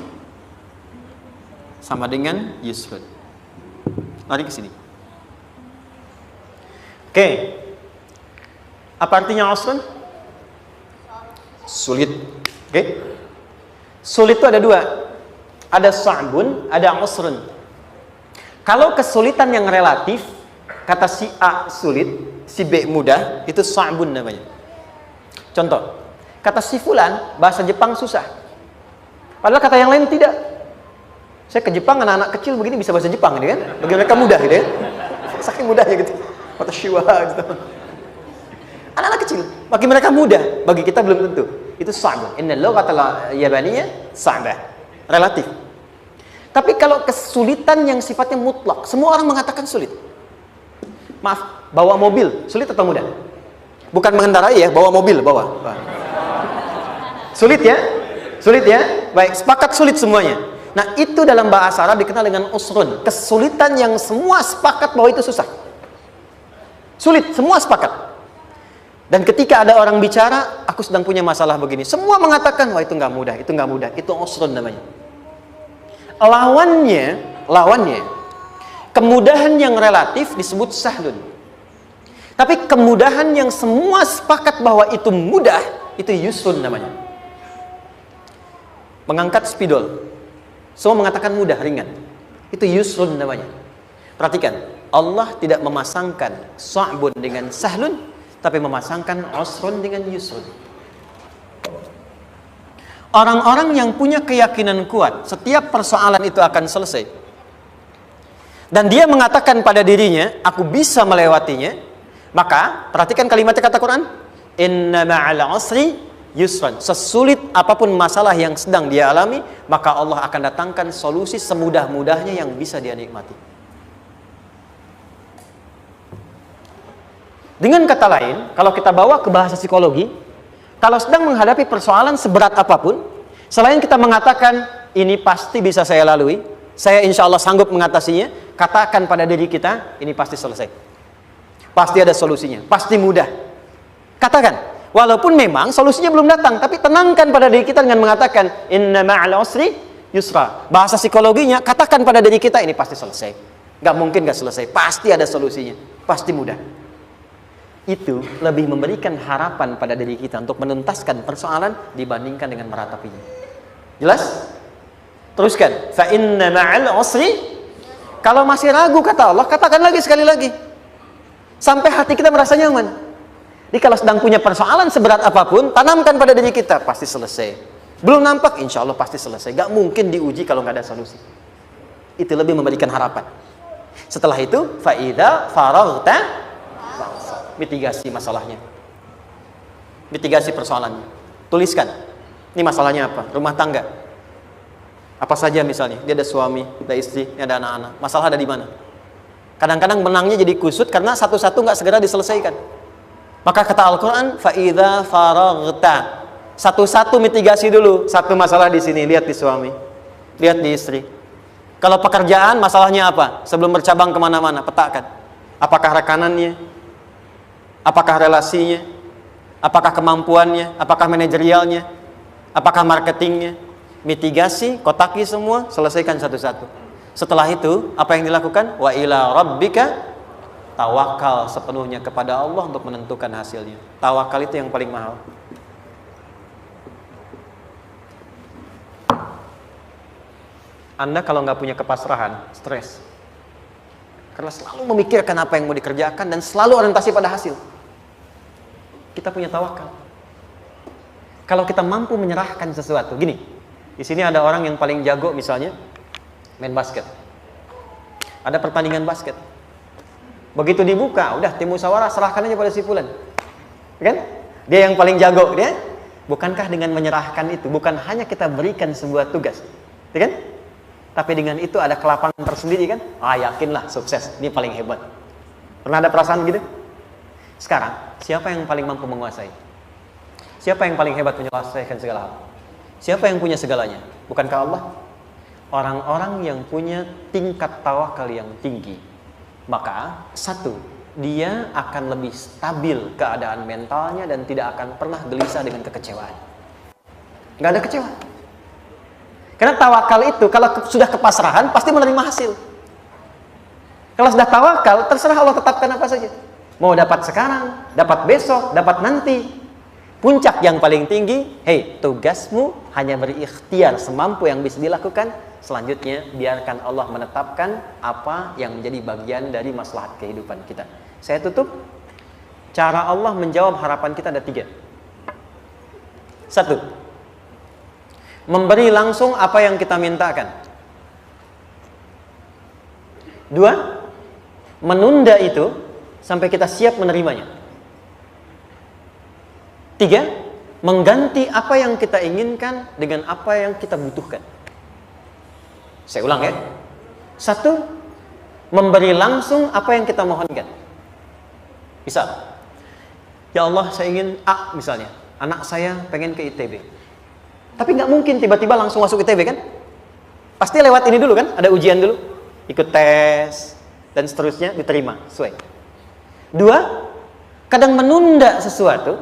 sama dengan yusrun. Lari ke sini. Oke. Apa artinya usrun? Sulit. Oke. Sulit itu ada dua. Ada sa'bun, ada usrun. Kalau kesulitan yang relatif, kata si A sulit, si B mudah, itu sa'bun namanya. Contoh. Kata si fulan, bahasa Jepang susah. Padahal kata yang lain tidak. Saya ke Jepang, anak-anak kecil begini bisa bahasa Jepang gitu kan. Bagi mereka mudah gitu ya. Saking mudahnya gitu. Watashiwa gitu. Anak-anak kecil, bagi mereka mudah, bagi kita belum tentu. Itu sa'bah. Innal lughatal yabaniyya sa'bah. Relatif. Tapi kalau kesulitan yang sifatnya mutlak, semua orang mengatakan sulit. Maaf, bawa mobil, sulit atau mudah? Bukan mengendarai ya, bawa mobil, bawa. Sulit ya? Sulit ya? Baik, sepakat sulit semuanya. Nah, itu dalam bahasa Arab dikenal dengan usrun. Kesulitan yang semua sepakat bahwa itu susah. Sulit, semua sepakat. Dan ketika ada orang bicara, aku sedang punya masalah begini. Semua mengatakan, wah itu nggak mudah, itu nggak mudah. Itu usrun namanya. Lawannya, kemudahan yang relatif disebut sahlun. Tapi kemudahan yang semua sepakat bahwa itu mudah, itu yusrun namanya. Mengangkat spidol, semua mengatakan mudah, ringan. Itu yusrun namanya. Perhatikan, Allah tidak memasangkan sa'bun dengan sahlun, tapi memasangkan usrun dengan yusrun. Orang-orang yang punya keyakinan kuat, setiap persoalan itu akan selesai. Dan dia mengatakan pada dirinya, aku bisa melewatinya. Maka, perhatikan kalimat kata Quran. Inna ma'al usri yusran. Sesulit apapun masalah yang sedang dia alami, maka Allah akan datangkan solusi semudah-mudahnya yang bisa dia nikmati. Dengan kata lain, kalau kita bawa ke bahasa psikologi, kalau sedang menghadapi persoalan seberat apapun, selain kita mengatakan, ini pasti bisa saya lalui, saya insya Allah sanggup mengatasinya, katakan pada diri kita, ini pasti selesai. Pasti ada solusinya, pasti mudah. Katakan, walaupun memang solusinya belum datang, tapi tenangkan pada diri kita dengan mengatakan, inna ma'al usri yusra. Bahasa psikologinya, katakan pada diri kita, ini pasti selesai. Gak mungkin gak selesai, pasti ada solusinya, pasti mudah. Itu lebih memberikan harapan pada diri kita untuk menuntaskan persoalan dibandingkan dengan meratapinya. Jelas? Teruskan. Fa inna ma'al usri. Kalau masih ragu kata Allah, katakan lagi sekali lagi. Sampai hati kita merasa nyaman. Jadi kalau sedang punya persoalan seberat apapun, tanamkan pada diri kita, pasti selesai. Belum nampak, insya Allah pasti selesai. Gak mungkin diuji kalau nggak ada solusi. Itu lebih memberikan harapan. Setelah itu, fa idza faraghta, mitigasi masalahnya, mitigasi persoalannya, tuliskan ini masalahnya apa, rumah tangga apa saja, misalnya dia ada suami, ada istri, ada anak-anak, masalah ada di mana. Kadang-kadang menangnya jadi kusut karena satu-satu nggak segera diselesaikan. Maka kata Al-Quran, fa idza faraghta, satu-satu mitigasi dulu. Satu masalah di sini, lihat di suami, lihat di istri. Kalau pekerjaan, masalahnya apa, sebelum bercabang kemana-mana, petakan. Apakah rekanannya, apakah relasinya, apakah kemampuannya, apakah manajerialnya, apakah marketingnya. Mitigasi, kotaki semua, selesaikan satu-satu. Setelah itu, apa yang dilakukan? Wa ila rabbika, tawakal sepenuhnya kepada Allah untuk menentukan hasilnya. Tawakal itu yang paling mahal. Anda kalau nggak punya kepasrahan, stres. Karena selalu memikirkan apa yang mau dikerjakan dan selalu orientasi pada hasil. Kita punya tawakal. Kalau kita mampu menyerahkan sesuatu, gini, di sini ada orang yang paling jago misalnya main basket. Ada pertandingan basket. Begitu dibuka, udah tim musyawarah serahkan aja pada si fulan. Kan? Dia yang paling jago, dia. Bukankah dengan menyerahkan itu bukan hanya kita berikan sebuah tugas, ya kan? Tapi dengan itu ada kelapangan tersendiri kan? Yakinlah sukses, ini paling hebat. Pernah ada perasaan gitu? Sekarang, siapa yang paling mampu menguasai? Siapa yang paling hebat menyelesaikan segala hal? Siapa yang punya segalanya? Bukankah Allah? Orang-orang yang punya tingkat tawakal yang tinggi, maka satu, dia akan lebih stabil keadaan mentalnya dan tidak akan pernah gelisah dengan kekecewaan. Gak ada kecewa. Karena tawakal itu kalau sudah kepasrahan pasti menerima hasil. Kalau sudah tawakal, terserah Allah tetapkan apa saja. Mau dapat sekarang, dapat besok, dapat nanti. Puncak yang paling tinggi, tugasmu hanya berikhtiar semampu yang bisa dilakukan. Selanjutnya, biarkan Allah menetapkan apa yang menjadi bagian dari maslahat kehidupan kita. Saya tutup. Cara Allah menjawab harapan kita ada 3. 1. Memberi langsung apa yang kita mintakan. Dua, menunda itu sampai kita siap menerimanya. Tiga, mengganti apa yang kita inginkan dengan apa yang kita butuhkan. Saya ulang ya. Satu, memberi langsung apa yang kita mohonkan. Misal, ya Allah saya ingin A misalnya, anak saya pengen ke ITB. Tapi nggak mungkin tiba-tiba langsung masuk ITB kan? Pasti lewat ini dulu kan? Ada ujian dulu, ikut tes, dan seterusnya diterima sesuai. Dua, kadang menunda sesuatu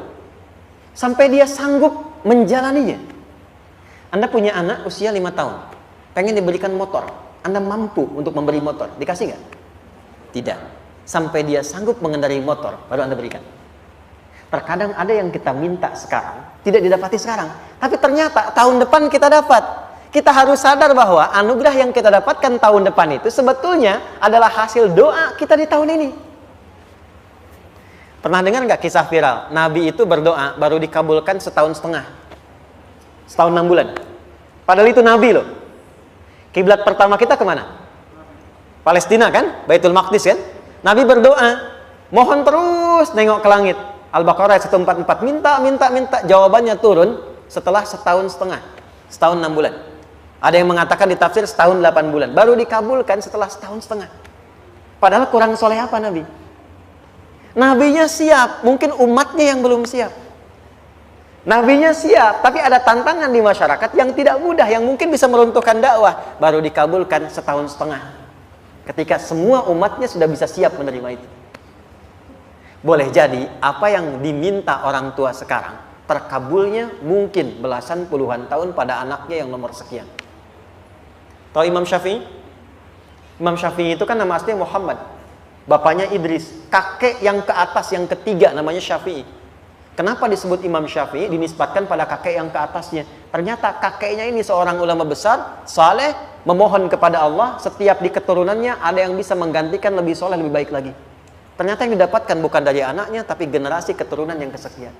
sampai dia sanggup menjalaninya. Anda punya anak usia 5 tahun, pengen diberikan motor. Anda mampu untuk memberi motor, dikasih nggak? Tidak. Sampai dia sanggup mengendarai motor, baru Anda berikan. Terkadang ada yang kita minta sekarang, tidak didapati sekarang. Tapi ternyata tahun depan kita dapat. Kita harus sadar bahwa anugerah yang kita dapatkan tahun depan itu sebetulnya adalah hasil doa kita di tahun ini. Pernah dengar nggak kisah viral? Nabi itu berdoa baru dikabulkan setahun setengah. Setahun 6 bulan. Padahal itu Nabi loh. Kiblat pertama kita kemana? Palestina kan? Baitul Maqdis kan? Nabi berdoa, mohon terus nengok ke langit. Al-Baqarah 144, minta. Jawabannya turun setelah setahun setengah. Setahun 6 bulan. Ada yang mengatakan di tafsir setahun 8 bulan. Baru dikabulkan setelah setahun setengah. Padahal kurang soleh apa Nabi? Nabinya siap, mungkin umatnya yang belum siap. Nabinya siap, tapi ada tantangan di masyarakat yang tidak mudah, yang mungkin bisa meruntuhkan dakwah. Baru dikabulkan setahun setengah. Ketika semua umatnya sudah bisa siap menerima itu. Boleh jadi, apa yang diminta orang tua sekarang, terkabulnya mungkin belasan puluhan tahun pada anaknya yang nomor sekian. Tahu Imam Syafi'i? Imam Syafi'i itu kan nama aslinya Muhammad. Bapaknya Idris, kakek yang ke atas yang ketiga namanya Syafi'i. Kenapa disebut Imam Syafi'i? Dinisbatkan pada kakek yang ke atasnya. Ternyata kakeknya ini seorang ulama besar, saleh, memohon kepada Allah. Setiap di keturunannya ada yang bisa menggantikan lebih soleh, lebih baik lagi. Ternyata yang didapatkan bukan dari anaknya, tapi generasi keturunan yang kesekian.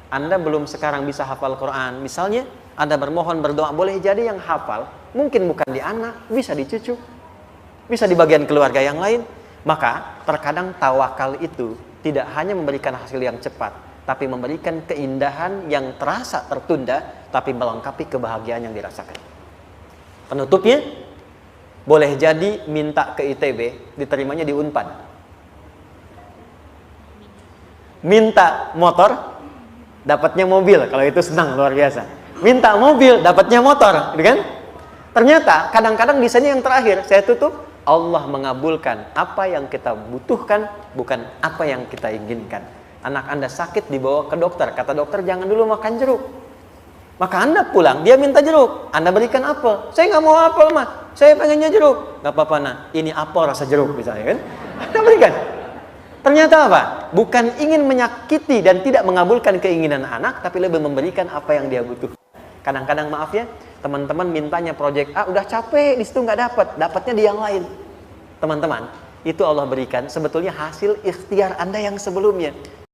Anda belum sekarang bisa hafal Quran. Misalnya, Anda bermohon, berdoa, boleh jadi yang hafal mungkin bukan di anak, bisa di cucu, bisa di bagian keluarga yang lain. Maka terkadang tawakal itu tidak hanya memberikan hasil yang cepat, tapi memberikan keindahan yang terasa tertunda, tapi melengkapi kebahagiaan yang dirasakan. Penutupnya, boleh jadi minta ke ITB, diterimanya di Unpad. Minta motor, dapatnya mobil, kalau itu senang luar biasa. Minta mobil, dapatnya motor, gitu kan? Ternyata kadang-kadang desainnya yang terakhir, saya tutup, Allah mengabulkan apa yang kita butuhkan, bukan apa yang kita inginkan. Anak Anda sakit dibawa ke dokter, kata dokter jangan dulu makan jeruk. Maka Anda pulang, dia minta jeruk, Anda berikan apel. Saya nggak mau apel mah, saya pengennya jeruk. Nggak apa-apa nah, ini apel rasa jeruk misalnya kan. Anda berikan. Ternyata apa? Bukan ingin menyakiti dan tidak mengabulkan keinginan anak, tapi lebih memberikan apa yang dia butuh. Kadang-kadang maaf ya, teman-teman mintanya proyek A, udah capek, di situ nggak dapat, dapatnya di yang lain. Teman-teman, itu Allah berikan sebetulnya hasil ikhtiar Anda yang sebelumnya.